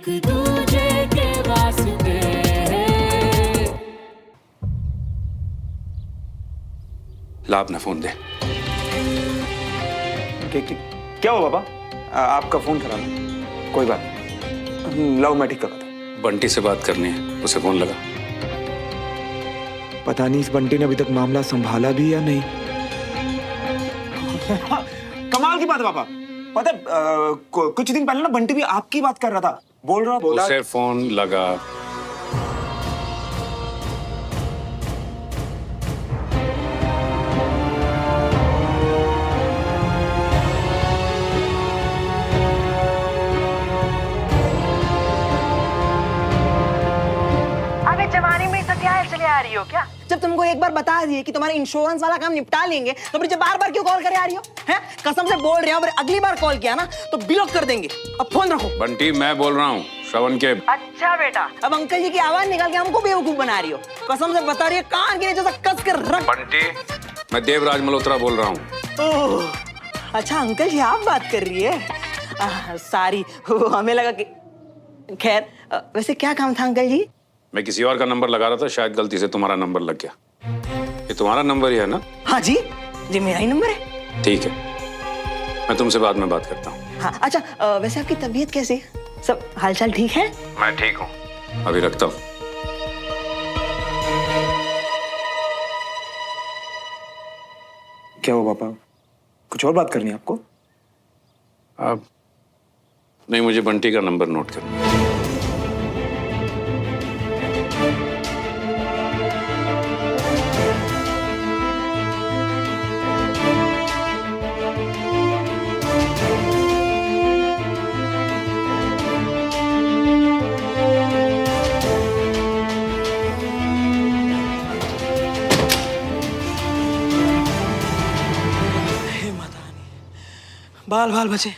एक दूजे के वास्ते। ला अपना फोन दे। क्या हुआ पापा? आपका फोन खराब है। कोई बात नहीं, लाओ मैं ठीक कर रहा था। बंटी से बात करनी है, उसे फोन लगा। पता नहीं इस बंटी ने अभी तक मामला संभाला भी या नहीं। कमाल की बात है पापा। पता है कुछ दिन पहले ना बंटी भी आपकी बात कर रहा था। बोला उसे फोन लगा। अबे जवानी में सत्याल चले आ रही हो क्या? जब तुमको एक बार बता दिए कि तुम्हारा इंश्योरेंस वाला काम निपटा लेंगे तो फिर बार बार क्यों कॉल करे आ रही हो? हैं? कसम से बोल रहे हो, अगर अगली बार कॉल किया ना तो ब्लॉक कर देंगे। अब फोन रखो। बंटी मैं बोल रहा हूँ श्रवण के। अच्छा बेटा, अब अंकल जी की आवाज निकाल के हमको बेवकूफ बना रही हो। कसम से बता रही है, कान के नीचे से कस कर रख। बंटी मैं देवराज मल्होत्रा बोल रहा हूँ। ओह, अच्छा अंकल जी आप बात कर रही है। सॉरी, हमें लगा कि खैर। वैसे क्या काम था अंकल जी? मैं किसी और का नंबर लगा रहा था, शायद गलती से तुम्हारा नंबर लग गया। ये तुम्हारा नंबर ही है ना? हाँ जी, जी मेरा ही नंबर है। ठीक है, मैं तुमसे बाद में बात करता हूँ। हाँ अच्छा, वैसे आपकी तबीयत कैसी है? सब हालचाल ठीक है? मैं ठीक हूँ, अभी रखता हूँ। क्या हुआ पापा? कुछ और बात करनी है आपको? अब नहीं, मुझे बंटी का नंबर नोट करना है। बाल बाल बचे।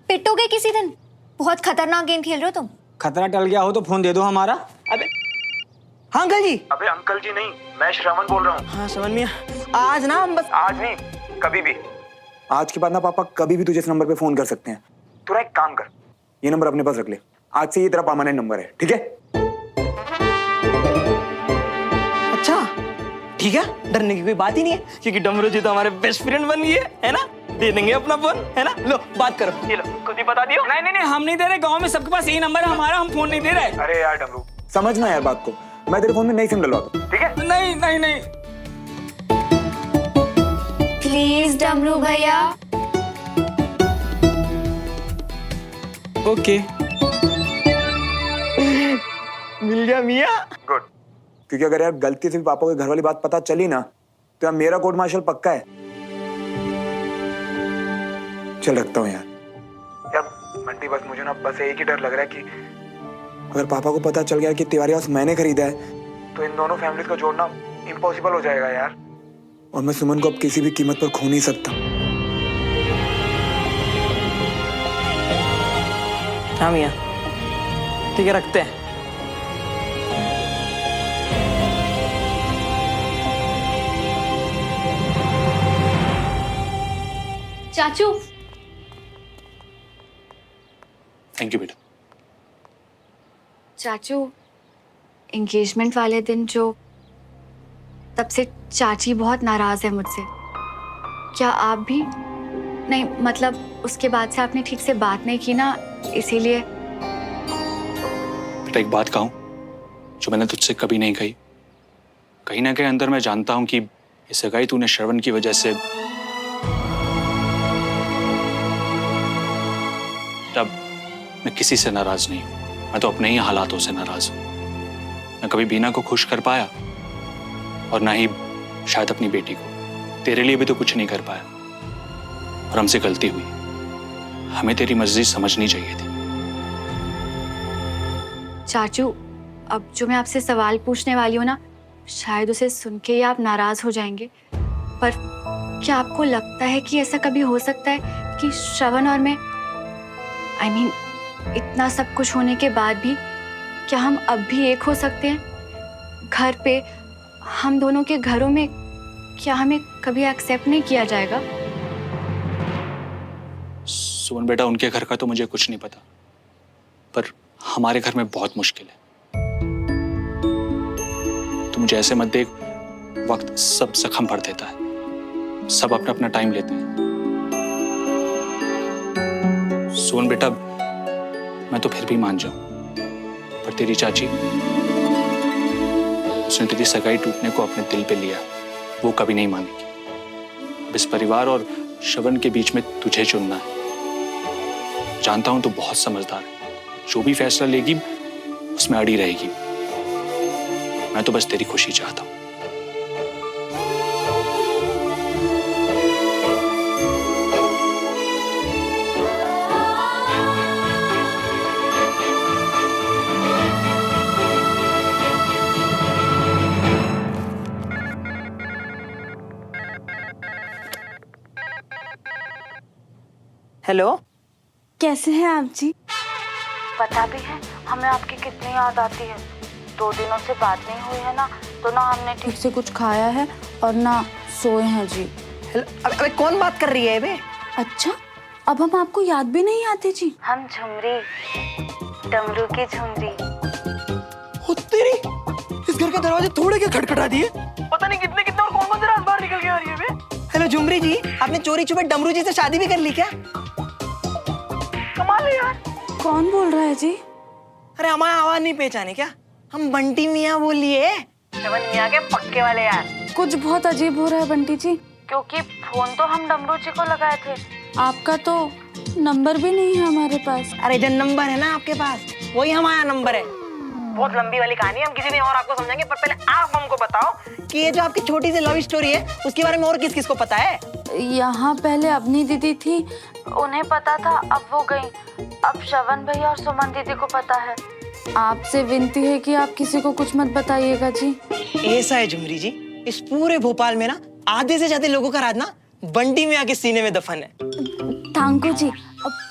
पिटोगे किसी दिन। बहुत खतरनाक गेम खेल रहे हो तुम। खतरा टल गया हो तो फोन दे दो हमारा। अबे हाँ अंकल जी। अबे अंकल जी नहीं, मैं श्रवण बोल रहा हूँ। हाँ श्रवण मियां, आज ना हम बस। आज नहीं, कभी भी। आज के बाद ना पापा कभी भी तुझे इस नंबर पे फोन कर सकते हैं। तू एक काम कर, ये नंबर अपने पास रख ले। आज से ये तेरा परमानेंट नंबर है, ठीक है? अच्छा ठीक है, डरने की कोई बात ही नहीं है, क्योंकि डमरू जी तो हमारे बेस्ट फ्रेंड बन गए है ना। दे देंगे अपना फोन, है ना। लो बात करो, ये लो खुद ही बता दियो। नहीं नहीं नहीं, हम नहीं दे रहे। गांव में सबके पास यही नंबर है हमारा, हम फोन नहीं दे रहे। अरे यार डमरू, समझना यार बात को। मैं तेरे फोन में नई सिम डलवा दूं, ठीक है? नहीं नहीं नहीं। प्लीज डमरू भैया। ओके, मिल गया मियां। गुड, क्योंकि अगर यार गलती से भी पापा को घर वाली बात पता चली ना तो यार मेरा कोर्ट मार्शल पक्का है। चल रखता हूँ यार बंटी, बस मुझे ना बस एक ही डर लग रहा है कि अगर पापा को पता चल गया कि तिवारी हाउस मैंने खरीदा है तो इन दोनों फैमिलीज को जोड़ना इम्पॉसिबल हो जाएगा यार। और मैं सुमन को अब किसी भी कीमत पर खो नहीं सकता। हाँ मियां, ठीक है रखते हैं। चाचू। थैंक यू बेटा। चाचू, एंगेजमेंट वाले दिन जो तब से चाची बहुत नाराज है मुझसे। क्या आप भी? नहीं मतलब उसके बाद से आपने ठीक से बात नहीं की ना, इसीलिए। बेटा एक बात कहूं जो मैंने तुझसे कभी नहीं कही। कहीं ना कहीं अंदर मैं जानता हूं कि ये सगाई तूने श्रवण की वजह से। तब मैं किसी से नाराज नहीं हूं, मैं तो अपने ही हालातों से नाराज हूं। मैं कभी बीना को खुश कर पाया और ना ही शायद अपनी बेटी को। तेरे लिए भी तो कुछ नहीं कर पाया और हमसे गलती हुई। हमें तेरी मर्जी समझनी चाहिए थी। चाचू, अब जो मैं आपसे सवाल पूछने वाली हूँ ना, शायद उसे सुन के ही आप नाराज हो जाएंगे, पर क्या आपको लगता है कि ऐसा कभी हो सकता है कि श्रवण और मैं, I mean, इतना सब कुछ होने के बाद भी क्या हम अब भी एक हो सकते हैं? घर पे हम दोनों के घरों में क्या हमें कभी एक्सेप्ट नहीं किया जाएगा? सुमन बेटा, उनके घर का तो मुझे कुछ नहीं पता, पर हमारे घर में बहुत मुश्किल है। तो मुझे ऐसे मत देख, वक्त सब जख्म भर देता है, सब अपना अपना टाइम लेते हैं। सोन बेटा, मैं तो फिर भी मान जाऊं, पर तेरी चाची, उसने तेरी सगाई टूटने को अपने दिल पे लिया, वो कभी नहीं मानेगी। अब इस परिवार और श्रवण के बीच में तुझे चुनना है। जानता हूं तू बहुत समझदार है, जो भी फैसला लेगी उसमें अड़ी रहेगी। मैं तो बस तेरी खुशी चाहता हूं। हेलो, कैसे हैं आप जी? पता भी है हमें आपकी कितनी याद आती है। 2 दिनों से बात नहीं हुई है ना, तो ना हमने ठीक से कुछ खाया है और ना सोए हैं जी। हेलो, अबे कौन बात कर रही है बे? अच्छा, अब हम आपको याद भी नहीं आते जी? हम झुमरी, डमरू की झुमरी। हो तेरी, इस घर के दरवाजे थोड़े के खटखटा दिए, पता नहीं कितने कितने और कौन कौन से राज बाहर निकल के आ रही है बे। हेलो झुमरी जी, आपने चोरी छुपे डमरू जी से शादी भी कर ली क्या? कमाल है यार। कौन बोल रहा है जी? अरे हमारा आवाज नहीं पहचाने क्या? हम बंटी मियाँ बोलिए, श्रवण मियाँ के पक्के वाले यार। कुछ बहुत अजीब हो रहा है बंटी जी। क्योंकि फोन तो हम डमरू जी को लगाए थे। आपका तो नंबर भी नहीं है हमारे पास। अरे जो नंबर है ना आपके पास, वही हमारा नंबर है। बहुत लंबी वाली कहानी है, हम किसी दिन और आपको समझाएंगे, पर पहले आप हमको बताओ कि ये जो आपकी छोटी सी लव स्टोरी है, उसके बारे में और किस किस को पता है? यहाँ पहले अपनी दीदी थी, उन्हें पता था, अब वो गई। अब श्रवण भैया और सुमन दीदी को पता है। आपसे विनती है कि आप किसी को कुछ मत बताइएगा जी। ऐसा है झुमरी जी, इस पूरे भोपाल में ना आधे से ज्यादा लोगों का राज ना बंटी मियाँ के सीने में दफन है। थैंक यू जी।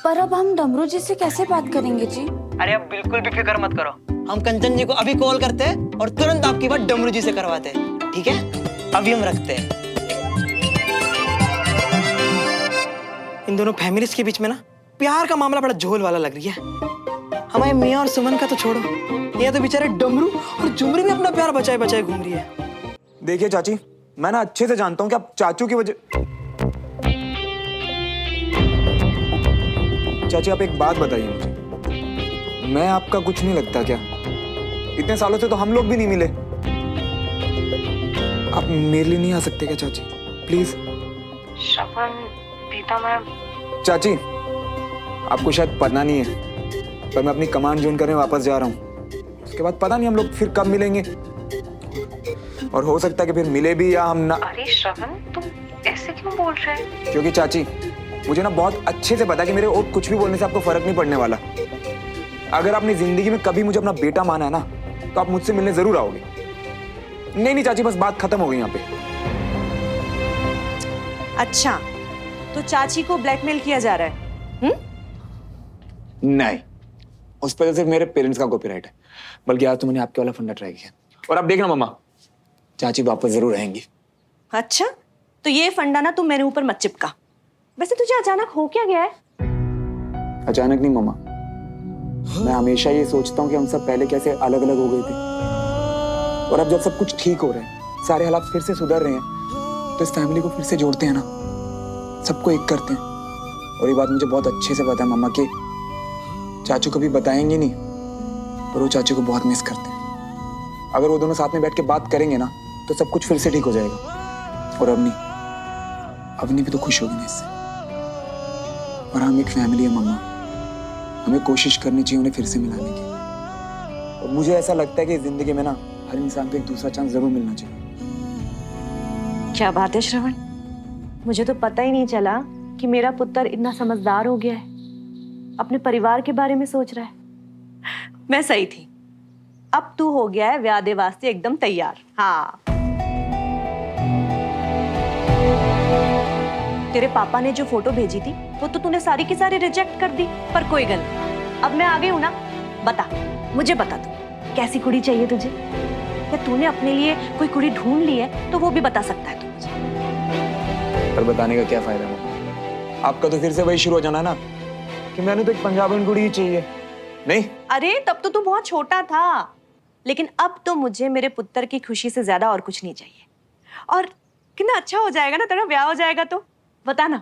पर अब हम डमरू जी से कैसे बात करेंगे जी? अरे अब बिल्कुल भी फिक्र मत करो, हम कंचन जी को अभी कॉल करते हैं और तुरंत आपकी बात डमरू जी से करवाते हैं, ठीक है? अभी हम रखते हैं। इन दोनों फैमिलीज के बीच में ना प्यार का मामला बड़ा झोल वाला लग रही है। हमारे मियाँ और सुमन का तो छोड़ो, ये तो बेचारे डमरू और झुमरी भी अपना प्यार बचाए बचाए घूम रही है। देखिए चाची, मैं ना अच्छे से जानता हूँ कि आप चाचू की वजह। चाची आप एक बात बताइए मुझे, मैं आपका कुछ नहीं लगता क्या? इतने सालों से तो हम लोग भी नहीं मिले। आप मेरे लिए नहीं आ सकते क्या चाची, प्लीज? श्रवण बीता मैम। चाची आपको शायद पता नहीं है, पर मैं अपनी कमांड ज्वाइन करने वापस जा रहा हूँ। उसके बाद पता नहीं हम लोग फिर कब मिलेंगे, और हो सकता है कि फिर मिले भी या हम ना। अरे श्रवण, तुम ऐसे क्यों बोल रहे हैं? क्योंकि चाची मुझे ना बहुत अच्छे से पता है कि मेरे और कुछ भी बोलने से आपको फर्क नहीं पड़ने वाला। अगर आपने जिंदगी में कभी मुझे अपना बेटा माना है ना, तो आप मुझसे मिलने जरूर आओगे। नहीं नहीं चाची, बस बात खत्म हो गई यहाँ पे। अच्छा, तो चाची को ब्लैकमेल किया जा रहा है? नहीं, उस पर सिर्फ मेरे पेरेंट्स का कॉपीराइट है, बल्कि आज तो मैंने आपके वाला फंडा ट्राई किया। और आप देखना मम्मा, चाची वापस जरूर आएंगी। अच्छा, तो ये फंडा ना तुम मेरे ऊपर मत चिपका। वैसे तुझे अचानक हो क्या गया है? अचानक नहीं मम्मा, मैं हमेशा ये सोचता हूँ कि हम सब पहले कैसे अलग अलग हो गए थे, और अब जब सब कुछ ठीक हो रहा है, सारे हालात फिर से सुधर रहे हैं, तो इस फैमिली को फिर से जोड़ते हैं ना, सबको एक करते हैं। और ये बात मुझे बहुत अच्छे से पता है मम्मा कि चाचू कभी बताएंगे नहीं, पर वो चाचू को बहुत मिस करते हैं। अगर वो दोनों साथ में बैठ के बात करेंगे ना, तो सब कुछ फिर से ठीक हो जाएगा। और अवनी भी तो खुश होगी ना इससे। और हम एक फैमिली है मम्मा, हमें कोशिश करनी चाहिए उन्हें फिर से मिलाने की। और मुझे ऐसा लगता है कि जिंदगी में ना हर इंसान को एक दूसरा चांस जरूर मिलना चाहिए। क्या बात है श्रवण, मुझे तो पता ही नहीं चला कि मेरा पुत्र इतना समझदार हो गया है, अपने परिवार के बारे में सोच रहा है। मैं सही थी, अब तू हो गया है व्यादे वास्ते एकदम तैयार। हाँ, तेरे पापा ने जो फोटो भेजी थी वो तो तूने सारी की सारी रिजेक्ट कर दी, पर कोई गल, अब मैं आ गई हूं ना। बता, मुझे बता तू कैसी कुड़ी चाहिए तुझे, या तूने अपने लिए कोई कुड़ी ढूंढ ली है तो वो भी बता सकता है तू मुझे। पर बताने का क्या फायदा मम्मा, आपका तो फिर से वही शुरू हो जाना ना कि मैंने तो एक पंजाबी कुड़ी ही चाहिए। नहीं, अरे तब तो तू बहुत छोटा था, लेकिन अब तो मुझे मेरे पुत्र की खुशी से ज्यादा और कुछ नहीं चाहिए। और कितना अच्छा हो जाएगा ना, तेरा ब्याह हो जाएगा तो। बता ना,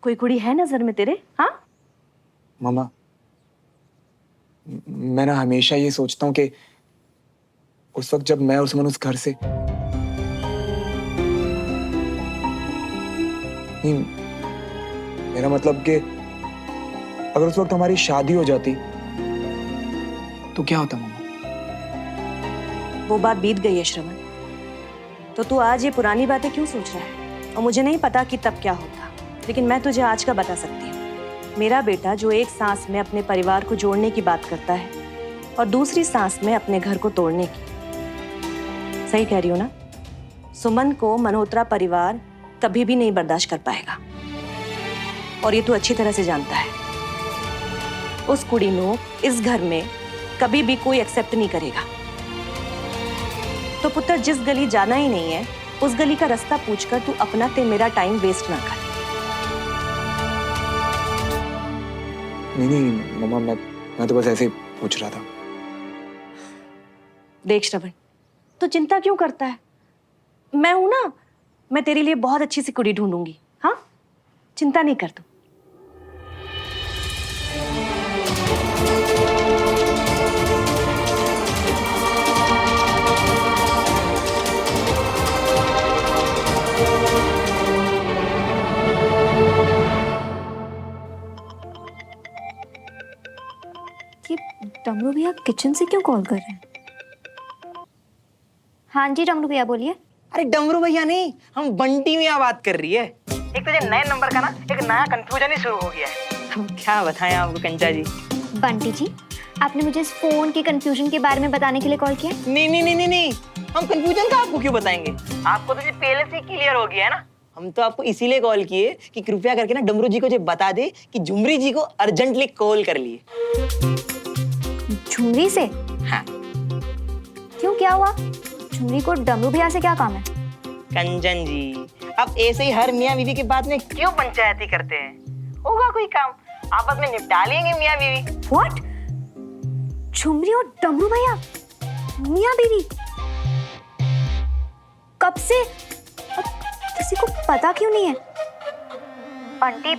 कोई कुड़ी है नजर में तेरे? हाँ मामा, मैं ना हमेशा ये सोचता हूँ कि उस वक्त जब मैं और सुमन उस घर से नहीं, मेरा मतलब कि अगर उस वक्त हमारी शादी हो जाती तो क्या होता मामा? वो बात बीत गई है श्रवण, तो तू आज ये पुरानी बातें क्यों सोच रहा है? और मुझे नहीं पता कि तब क्या होता, लेकिन मैं तुझे आज का बता सकती हूँ। मेरा बेटा जो एक सांस में अपने परिवार को जोड़ने की बात करता है और दूसरी सांस में अपने घर को तोड़ने की, सही कह रही हो ना? सुमन को मल्होत्रा परिवार कभी भी नहीं बर्दाश्त कर पाएगा, और ये तू अच्छी तरह से जानता है। उस कुड़ी को इस घर में कभी भी कोई एक्सेप्ट नहीं करेगा। तो पुत्र, जिस गली जाना ही नहीं है उस गली का रास्ता पूछकर तू अपना ते मेरा टाइम वेस्ट ना कर। नहीं मामा, मैं तो बस ऐसे ही पूछ रहा था। देख श्रवण, तू चिंता क्यों करता है? मैं हूं ना, मैं तेरे लिए बहुत अच्छी सी कुड़ी ढूंढूंगी। हाँ, चिंता नहीं कर तू। ये डमरू भैया किचन से क्यों कॉल कर रहे हैं? हाँ जी डमरू भैया बोलिए। अरे डमरू भैया नहीं, हम बंटी मियाँ बात कर रही है। एक तो ये नए नंबर का ना एक नया कंफ्यूजन ही शुरू हो गया है। हम क्या बताएं आपको कंचा जी। बंटी जी, आपने मुझे इस फोन के कंफ्यूजन के बारे में बताने के लिए कॉल किया? नहीं, हम कंफ्यूजन का आपको क्यों बताएंगे? आपको तो ये पहले से क्लियर हो गया है ना। हम तो आपको इसीलिए कॉल किए कि कृपया करके ना डमरू जी को जो बता दे कि झुमरी जी को अर्जेंटली कॉल कर लिए। झुमरी से? हाँ। क्यों, क्या हुआ? झुमरी को डमरू भैया से क्या काम है? कंचन जी, आप ऐसे ही हर मियाँ बीवी के बाद में क्यों पंचायती करते हैं? होगा कोई काम, आपस में निपटा लेंगे मियाँ बीवी। What? झुमरी और डमरू भैया मियाँ बीवी? कब से? और किसी को पता क्यों नहीं है? बंटी,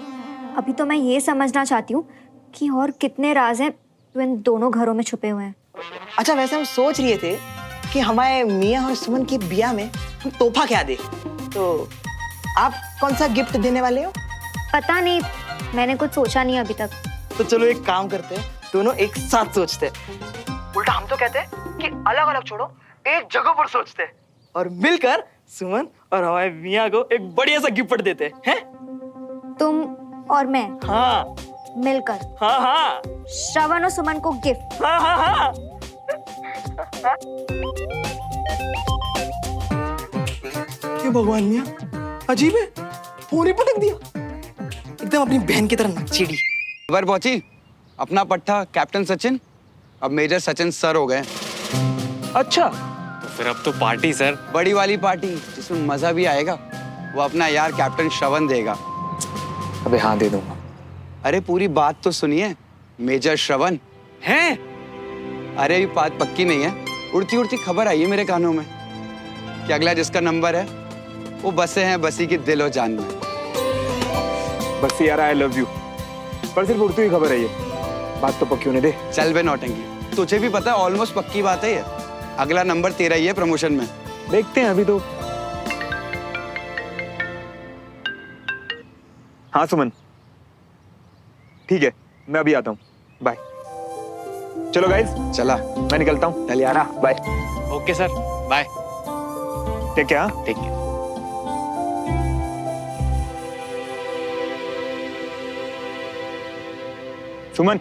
अभी तो मैं ये समझना चाहती हूँ कि और कितने राज हैं जो इन दोनों घरों में छुपे हुए हैं। अच्छा, वैसे हम सोच रहे थे कि हमारे मियाँ और सुमन की बिया में हम तोहफा क्या दे, तो आप कौन सा गिफ्ट देने वाले हो? पता नहीं, मैंने कुछ सोचा नहीं अभी तक। तो चलो एक काम करते हैं, दोनों एक साथ सोचते हैं। उल्टा हम तो कहते हैं कि अलग अलग छोड़ो, एक जगह पर सोचते हैं और मिलकर सुमन और हमारे मियाँ को एक बढ़िया सा गिफ्ट देते हैं। तुम और मैं? हाँ मिलकर? हाँ। श्रवण और सुमन को गिफ्ट? हाँ। ये भगवान मियाँ, अजीब है, फोन ही पटक दिया। एकदम अपनी बहन की तरह नकचीड़ी। खबर पहुंची, अपना पट्टा कैप्टन सचिन अब मेजर सचिन सर हो गए। अच्छा, तो फिर अब तो पार्टी सर, बड़ी वाली पार्टी जिसमें मजा भी आएगा, वो अपना यार कैप्टन श्रवण देगा। अबे हाँ, दे दूंगा। अरे पूरी बात तो सुनिए, मेजर श्रवण हैं? अरे अभी बात पक्की नहीं है, उड़ती उड़ती खबर आई है मेरे कानों में कि अगला जिसका नंबर है वो बसे हैं बसी की दिल और जान में। बस यार, आई लव यू, पर सिर्फ उड़ती हुई खबर है ये, बात तो पक्की होने दे। चल बे नौटंकी, तुझे भी पता है ऑलमोस्ट पक्की बात है ये, अगला नंबर तेरा ही है प्रमोशन में। देखते हैं अभी तो। हाँ सुमन, ठीक है, मैं अभी आता हूँ, बाय। चलो गाइस, चला, मैं निकलता हूँ। चल यार, bye. Okay sir, bye. Take care. Take care. Suman,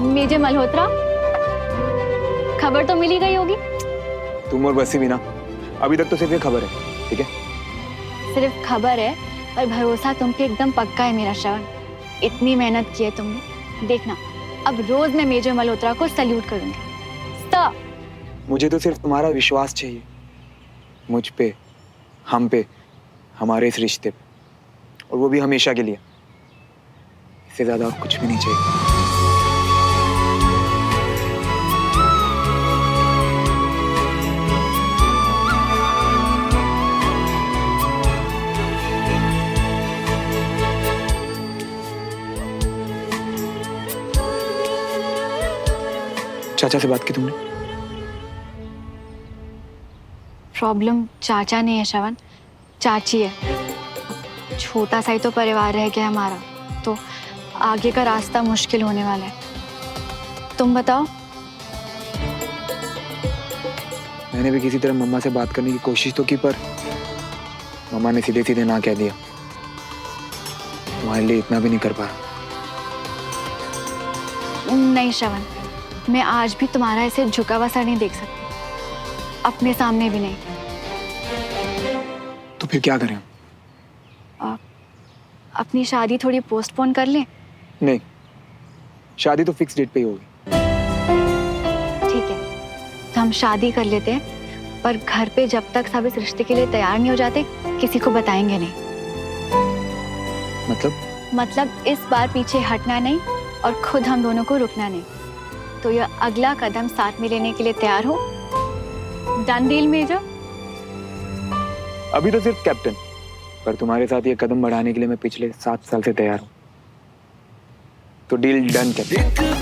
major Malhotra, खबर तो मिल ही गई होगी। तुम और बसी भी ना, अभी तक तो सिर्फ ये खबर है, ठीक है? सिर्फ खबर है, पर भरोसा तुम पे एकदम पक्का है मेरा श्रवण। इतनी मेहनत की है तुमने, देखना अब रोज मैं मेजर मल्होत्रा को सल्यूट करूंगी। स्टॉप। मुझे तो सिर्फ तुम्हारा विश्वास चाहिए, मुझ पे, हम पे, हमारे इस रिश्ते पे, और वो भी हमेशा के लिए। इससे ज्यादा और कुछ भी नहीं चाहिए। चाचा से बात की तुमने? प्रॉब्लम चाचा नहीं है श्रवण, चाची है। छोटा सा ही तो परिवार रह गया हमारा, तो आगे का रास्ता मुश्किल होने वाला है। तुम बताओ। मैंने भी किसी तरह मम्मा से बात करने की कोशिश तो की, पर मम्मा ने सीधे सीधे ना कह दिया। तुम्हारे लिए इतना भी नहीं कर पा रहा। नहीं श्रवण, मैं आज भी तुम्हारा ऐसे झुका हुआ सर नहीं देख सकती, अपने सामने भी नहीं। तो फिर क्या करें? अपनी शादी थोड़ी पोस्टपोन कर लें? नहीं, शादी तो फिक्स डेट पे ही होगी। ठीक है, तो हम शादी कर लेते हैं, पर घर पे जब तक सब इस रिश्ते के लिए तैयार नहीं हो जाते किसी को बताएंगे नहीं। मतलब इस बार पीछे हटना नहीं और खुद हम दोनों को रुकना नहीं। तो यह अगला कदम साथ में लेने के लिए तैयार हो? Done deal major? अभी तो सिर्फ कैप्टन, पर तुम्हारे साथ ये कदम बढ़ाने के लिए मैं पिछले 7 साल से तैयार हूँ। तो डील डन कैप्टन।